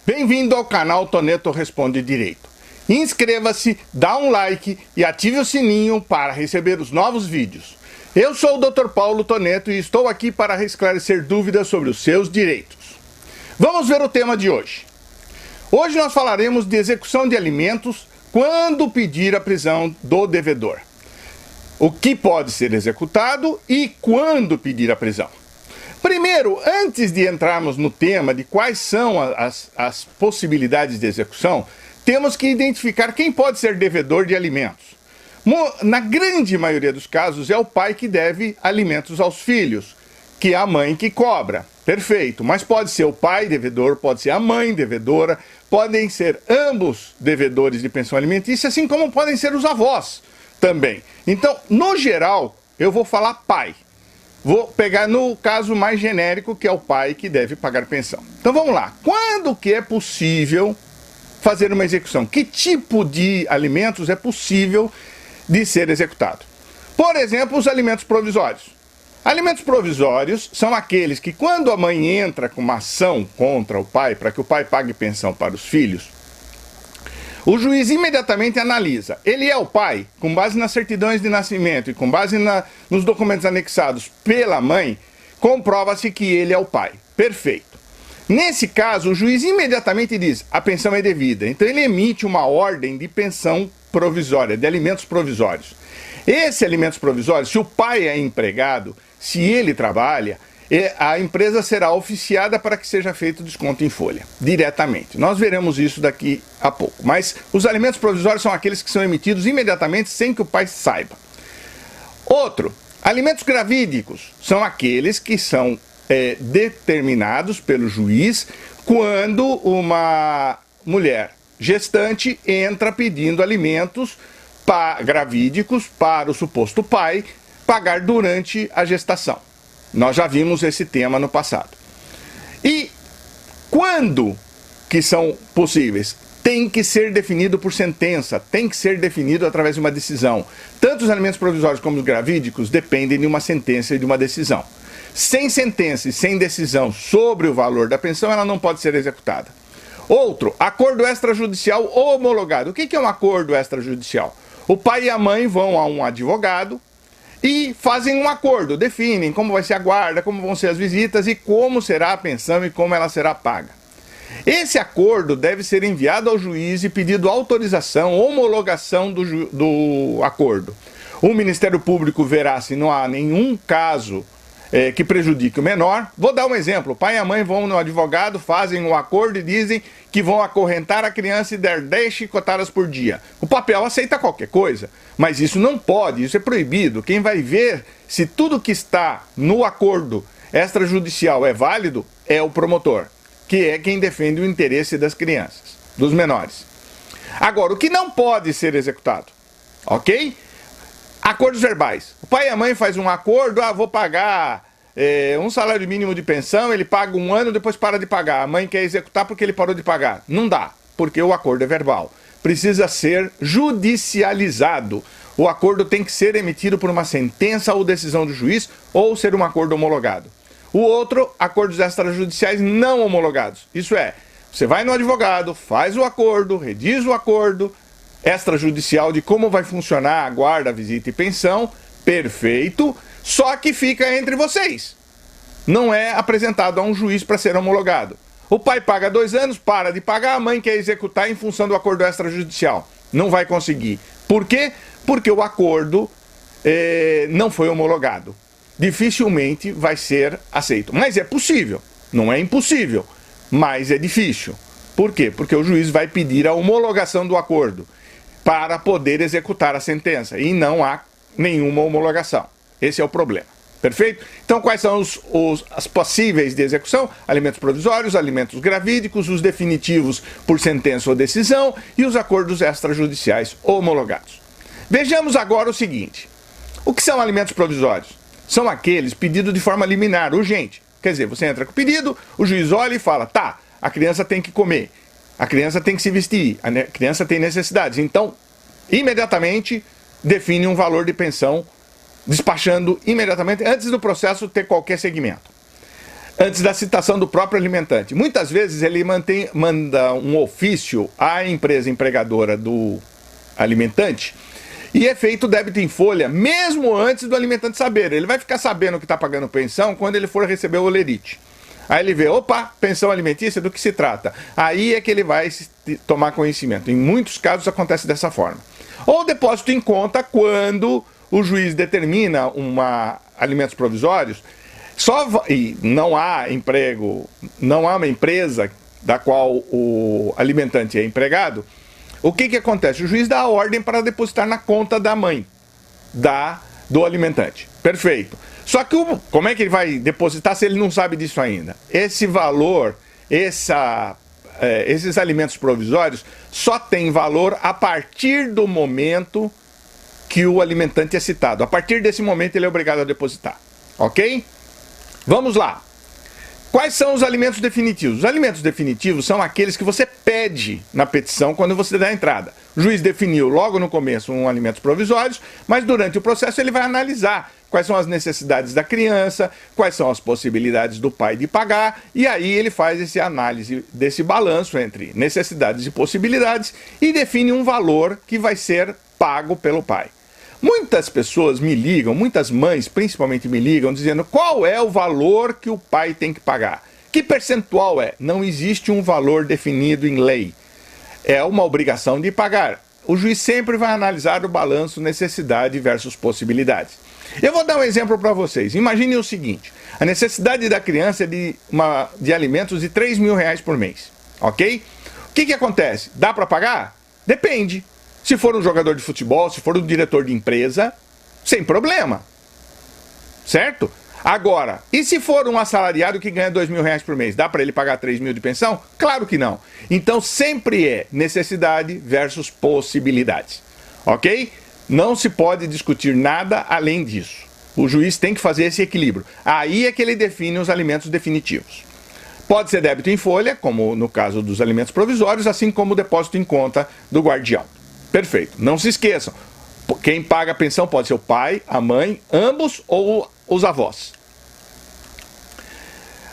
Bem-vindo ao canal Toneto Responde Direito. Inscreva-se, dá um like e ative o sininho para receber os novos vídeos. Eu sou o Dr. Paulo Toneto e estou aqui para esclarecer dúvidas sobre os seus direitos. Vamos ver o tema de hoje. Hoje nós falaremos de execução de alimentos quando pedir a prisão do devedor. O que pode ser executado e quando pedir a prisão. Primeiro, antes de entrarmos no tema de quais são as possibilidades de execução, temos que identificar quem pode ser devedor de alimentos. Na grande maioria dos casos, é o pai que deve alimentos aos filhos, que é a mãe que cobra. Perfeito, mas pode ser o pai devedor, pode ser a mãe devedora, podem ser ambos devedores de pensão alimentícia, assim como podem ser os avós também. Então, no geral, eu vou falar pai. Vou pegar no caso mais genérico, que é o pai que deve pagar pensão. Então vamos lá. Quando que é possível fazer uma execução? Que tipo de alimentos é possível de ser executado? Por exemplo, os alimentos provisórios. Alimentos provisórios são aqueles que, quando a mãe entra com uma ação contra o pai, para que o pai pague pensão para os filhos, o juiz imediatamente analisa. Ele é o pai, com base nas certidões de nascimento e com base nos documentos anexados pela mãe, comprova-se que ele é o pai. Perfeito. Nesse caso, o juiz imediatamente diz: a pensão é devida. Então ele emite uma ordem de pensão provisória, de alimentos provisórios. Esse alimentos provisórios, se o pai é empregado, se ele trabalha, a empresa será oficiada para que seja feito desconto em folha, diretamente. Nós veremos isso daqui a pouco. Mas os alimentos provisórios são aqueles que são emitidos imediatamente sem que o pai saiba. Outro, alimentos gravídicos são aqueles que são determinados pelo juiz quando uma mulher gestante entra pedindo alimentos gravídicos para o suposto pai pagar durante a gestação. Nós já vimos esse tema no passado. E quando que são possíveis? Tem que ser definido por sentença, tem que ser definido através de uma decisão. Tanto os alimentos provisórios como os gravídicos dependem de uma sentença e de uma decisão. Sem sentença e sem decisão sobre o valor da pensão, ela não pode ser executada. Outro, acordo extrajudicial homologado. O que é um acordo extrajudicial? O pai e a mãe vão a um advogado e fazem um acordo, definem como vai ser a guarda, como vão ser as visitas e como será a pensão e como ela será paga. Esse acordo deve ser enviado ao juiz e pedido autorização, homologação do acordo. O Ministério Público verá se não há nenhum caso que prejudique o menor. Vou dar um exemplo. O pai e a mãe vão no advogado, fazem um acordo e dizem que vão acorrentar a criança e dar 10 chicotadas por dia. O papel aceita qualquer coisa, mas isso não pode, isso é proibido. Quem vai ver se tudo que está no acordo extrajudicial é válido é o promotor, que é quem defende o interesse das crianças, dos menores. Agora, o que não pode ser executado, ok? Acordos verbais. O pai e a mãe fazem um acordo, vou pagar um salário mínimo de pensão, ele paga um ano, depois para de pagar. A mãe quer executar porque ele parou de pagar. Não dá, porque o acordo é verbal. Precisa ser judicializado. O acordo tem que ser emitido por uma sentença ou decisão do juiz ou ser um acordo homologado. O outro, acordos extrajudiciais não homologados. Isso é, você vai no advogado, faz o acordo, rediz o acordo extrajudicial de como vai funcionar a guarda, visita e pensão, perfeito, só que fica entre vocês. Não é apresentado a um juiz para ser homologado. O pai paga 2 anos, para de pagar, a mãe quer executar em função do acordo extrajudicial. Não vai conseguir. Por quê? Porque o acordo não foi homologado. Dificilmente vai ser aceito. Mas é possível. Não é impossível, mas é difícil. Por quê? Porque o juiz vai pedir a homologação do acordo para poder executar a sentença, e não há nenhuma homologação. Esse é o problema. Perfeito? Então, quais são as passíveis de execução? Alimentos provisórios, alimentos gravídicos, os definitivos por sentença ou decisão e os acordos extrajudiciais homologados. Vejamos agora o seguinte. O que são alimentos provisórios? São aqueles pedidos de forma liminar, urgente. Quer dizer, você entra com o pedido, o juiz olha e fala, tá, a criança tem que comer. A criança tem que se vestir, a criança tem necessidades. Então, imediatamente, define um valor de pensão, despachando imediatamente, antes do processo ter qualquer segmento. antes da citação do próprio alimentante. Muitas vezes ele manda um ofício à empresa empregadora do alimentante e é feito débito em folha, mesmo antes do alimentante saber. Ele vai ficar sabendo que está pagando pensão quando ele for receber o olerite. Aí ele vê, opa, pensão alimentícia, do que se trata? Aí é que ele vai tomar conhecimento. Em muitos casos acontece dessa forma. Ou depósito em conta, quando o juiz determina alimentos provisórios, e não há emprego, não há uma empresa da qual o alimentante é empregado, o que acontece? O juiz dá a ordem para depositar na conta da mãe, do alimentante. Perfeito. Só que como é que ele vai depositar se ele não sabe disso ainda? Esse valor, esses alimentos provisórios só tem valor a partir do momento que o alimentante é citado. A partir desse momento ele é obrigado a depositar. Ok? Vamos lá. Quais são os alimentos definitivos? Os alimentos definitivos são aqueles que você pede na petição quando você dá a entrada. O juiz definiu logo no começo alimentos provisórios, mas durante o processo ele vai analisar quais são as necessidades da criança, quais são as possibilidades do pai de pagar, e aí ele faz essa análise desse balanço entre necessidades e possibilidades e define um valor que vai ser pago pelo pai. Muitas pessoas me ligam, muitas mães principalmente me ligam, dizendo qual é o valor que o pai tem que pagar. Que percentual é? Não existe um valor definido em lei. É uma obrigação de pagar. O juiz sempre vai analisar o balanço necessidade versus possibilidades. Eu vou dar um exemplo para vocês. Imagine o seguinte, a necessidade da criança é de alimentos de R$3.000 por mês, ok? O que acontece? Dá para pagar? Depende. Se for um jogador de futebol, se for um diretor de empresa, sem problema. Certo? Agora, e se for um assalariado que ganha R$2.000 por mês, dá para ele pagar 3.000 de pensão? Claro que não. Então sempre é necessidade versus possibilidades. Ok? Não se pode discutir nada além disso. O juiz tem que fazer esse equilíbrio. Aí é que ele define os alimentos definitivos. Pode ser débito em folha, como no caso dos alimentos provisórios, assim como o depósito em conta do guardião. Perfeito. Não se esqueçam, quem paga a pensão pode ser o pai, a mãe, ambos ou os avós.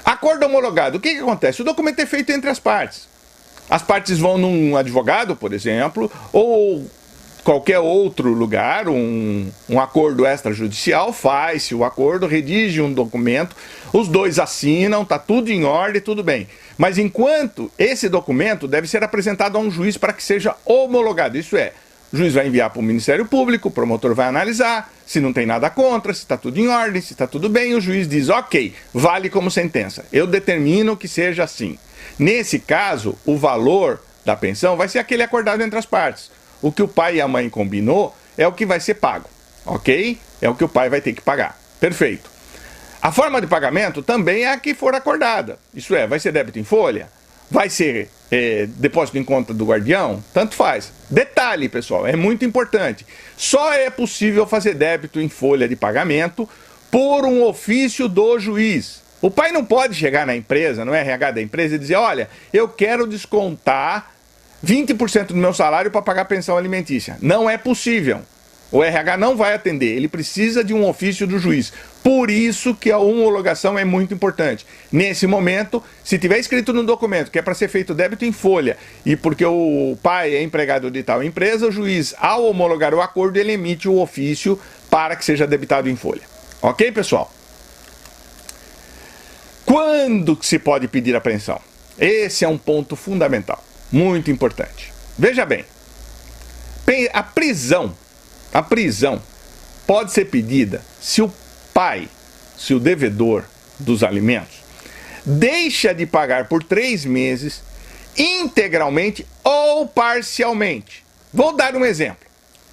Acordo homologado. O que acontece? O documento é feito entre as partes. As partes vão num advogado, por exemplo, ou qualquer outro lugar, um acordo extrajudicial, faz-se o acordo, redige um documento, os dois assinam, está tudo em ordem, tudo bem. Mas enquanto esse documento deve ser apresentado a um juiz para que seja homologado, isso é, o juiz vai enviar para o Ministério Público, o promotor vai analisar, se não tem nada contra, se está tudo em ordem, se está tudo bem, o juiz diz, ok, vale como sentença, eu determino que seja assim. Nesse caso, o valor da pensão vai ser aquele acordado entre as partes. O que o pai e a mãe combinou é o que vai ser pago, ok? É o que o pai vai ter que pagar. Perfeito. A forma de pagamento também é a que for acordada. Isso é, vai ser débito em folha? Vai ser depósito em conta do guardião? Tanto faz. Detalhe, pessoal, é muito importante. Só é possível fazer débito em folha de pagamento por um ofício do juiz. O pai não pode chegar na empresa, no RH da empresa, e dizer, olha, eu quero descontar 20% do meu salário para pagar pensão alimentícia. Não é possível. O RH não vai atender, ele precisa de um ofício do juiz. Por isso que a homologação é muito importante. Nesse momento, se tiver escrito no documento que é para ser feito débito em folha e porque o pai é empregado de tal empresa, o juiz, ao homologar o acordo, ele emite o ofício para que seja debitado em folha. Ok, pessoal? Quando que se pode pedir a pensão? Esse é um ponto fundamental. Muito importante. Veja bem, a prisão pode ser pedida se o pai, se o devedor dos alimentos, deixa de pagar por 3 meses integralmente ou parcialmente. Vou dar um exemplo.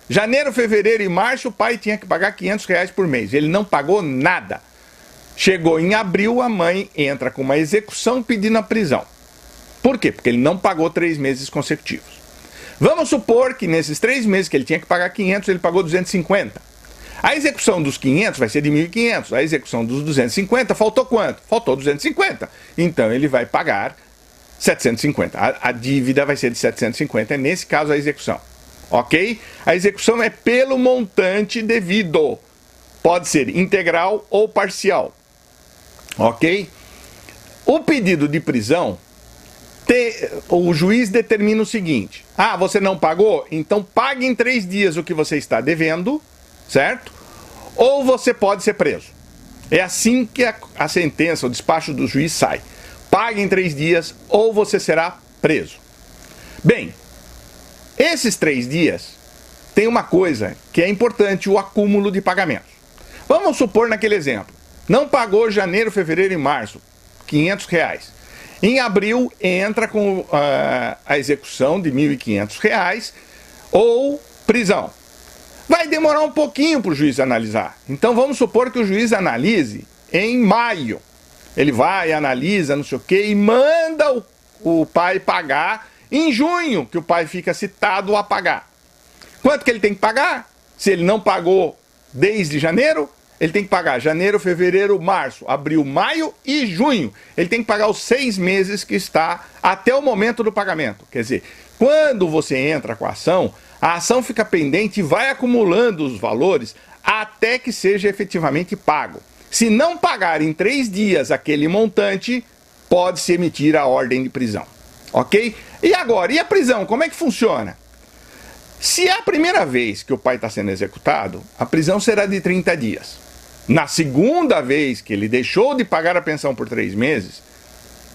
Janeiro, fevereiro e março o pai tinha que pagar R$500 por mês. Ele não pagou nada. Chegou em abril, a mãe entra com uma execução pedindo a prisão. Por quê? Porque ele não pagou 3 meses consecutivos. Vamos supor que nesses 3 meses que ele tinha que pagar 500, ele pagou 250. A execução dos 500 vai ser de 1.500. A execução dos 250, faltou quanto? Faltou 250. Então ele vai pagar 750. A dívida vai ser de 750, é nesse caso a execução. Ok? A execução é pelo montante devido. Pode ser integral ou parcial. Ok? O pedido de prisão, o juiz determina o seguinte: ah, você não pagou? Então pague em 3 dias o que você está devendo, certo? Ou você pode ser preso. É assim que a sentença, o despacho do juiz sai. Pague em 3 dias ou você será preso. Bem, esses 3 dias tem uma coisa que é importante: o acúmulo de pagamentos. Vamos supor naquele exemplo, não pagou janeiro, fevereiro e março, R$500. Em abril entra com a execução de R$1.500 ou prisão. Vai demorar um pouquinho para o juiz analisar. Então vamos supor que o juiz analise em maio. Ele vai, analisa, não sei o quê, e manda o pai pagar em junho, que o pai fica citado a pagar. Quanto que ele tem que pagar? Se ele não pagou desde janeiro, ele tem que pagar janeiro, fevereiro, março, abril, maio e junho. Ele tem que pagar os 6 meses que está até o momento do pagamento. Quer dizer, quando você entra com a ação fica pendente e vai acumulando os valores até que seja efetivamente pago. Se não pagar em 3 dias aquele montante, pode-se emitir a ordem de prisão. Ok? E agora, e a prisão? Como é que funciona? Se é a primeira vez que o pai está sendo executado, a prisão será de 30 dias. Na segunda vez que ele deixou de pagar a pensão por 3 meses,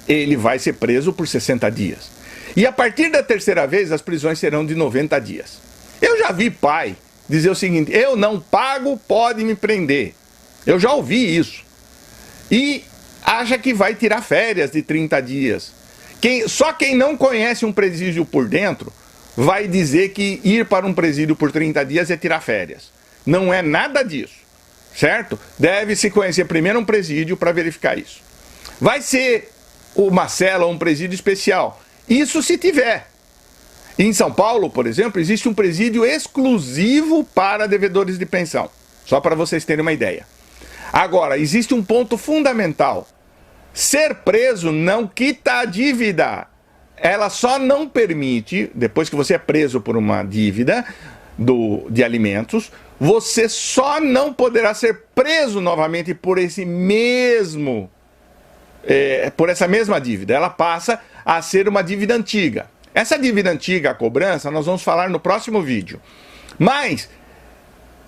ele vai ser preso por 60 dias. E a partir da terceira vez, as prisões serão de 90 dias. Eu já vi pai dizer o seguinte: eu não pago, pode me prender. Eu já ouvi isso. E acha que vai tirar férias de 30 dias. Só quem não conhece um presídio por dentro vai dizer que ir para um presídio por 30 dias é tirar férias. Não é nada disso, certo? Deve-se conhecer primeiro um presídio para verificar isso. Vai ser uma cela ou um presídio especial. Isso se tiver. Em São Paulo, por exemplo, existe um presídio exclusivo para devedores de pensão. Só para vocês terem uma ideia. Agora, existe um ponto fundamental. Ser preso não quita a dívida. Ela só não permite, depois que você é preso por uma dívida de alimentos, você só não poderá ser preso novamente por essa mesma dívida. Ela passa a ser uma dívida antiga. Essa dívida antiga, a cobrança, nós vamos falar no próximo vídeo. Mas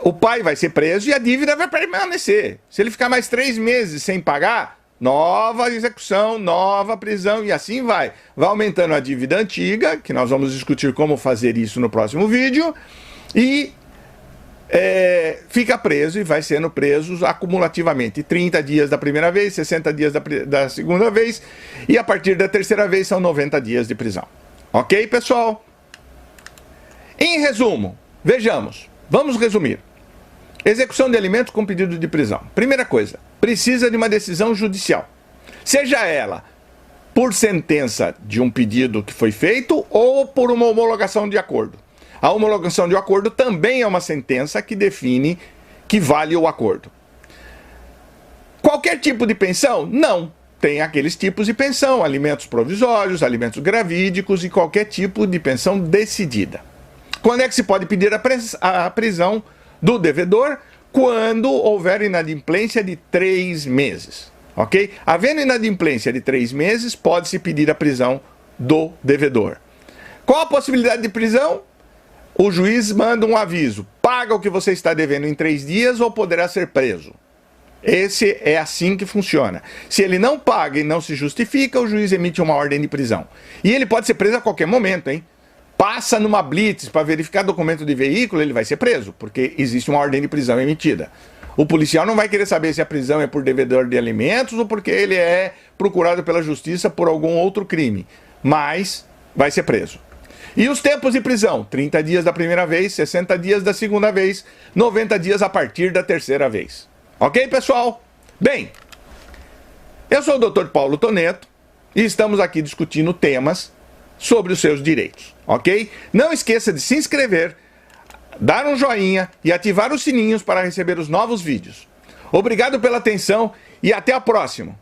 o pai vai ser preso e a dívida vai permanecer. Se ele ficar mais 3 meses sem pagar, nova execução, nova prisão e assim vai. Vai aumentando a dívida antiga, que nós vamos discutir como fazer isso no próximo vídeo, e fica preso e vai sendo preso acumulativamente. 30 dias da primeira vez, 60 dias da segunda vez, e a partir da terceira vez são 90 dias de prisão. Ok, pessoal? Em resumo, vejamos, vamos resumir. Execução de alimentos com pedido de prisão. Primeira coisa, precisa de uma decisão judicial. Seja ela por sentença de um pedido que foi feito ou por uma homologação de acordo. A homologação de acordo também é uma sentença que define que vale o acordo. Qualquer tipo de pensão? Não. Tem aqueles tipos de pensão, alimentos provisórios, alimentos gravídicos e qualquer tipo de pensão decidida. Quando é que se pode pedir a prisão do devedor? Quando houver inadimplência de 3 meses, ok? Havendo inadimplência de 3 meses, pode-se pedir a prisão do devedor. Qual a possibilidade de prisão? O juiz manda um aviso: paga o que você está devendo em 3 dias ou poderá ser preso. Esse é assim que funciona. Se ele não paga e não se justifica, o juiz emite uma ordem de prisão. E ele pode ser preso a qualquer momento, hein? Passa numa blitz para verificar documento de veículo, ele vai ser preso, porque existe uma ordem de prisão emitida. O policial não vai querer saber se a prisão é por devedor de alimentos ou porque ele é procurado pela justiça por algum outro crime, mas vai ser preso. E os tempos de prisão? 30 dias da primeira vez, 60 dias da segunda vez, 90 dias a partir da terceira vez. Ok, pessoal? Bem, eu sou o Dr. Paulo Toneto e estamos aqui discutindo temas sobre os seus direitos, ok? Não esqueça de se inscrever, dar um joinha e ativar os sininhos para receber os novos vídeos. Obrigado pela atenção e até a próxima!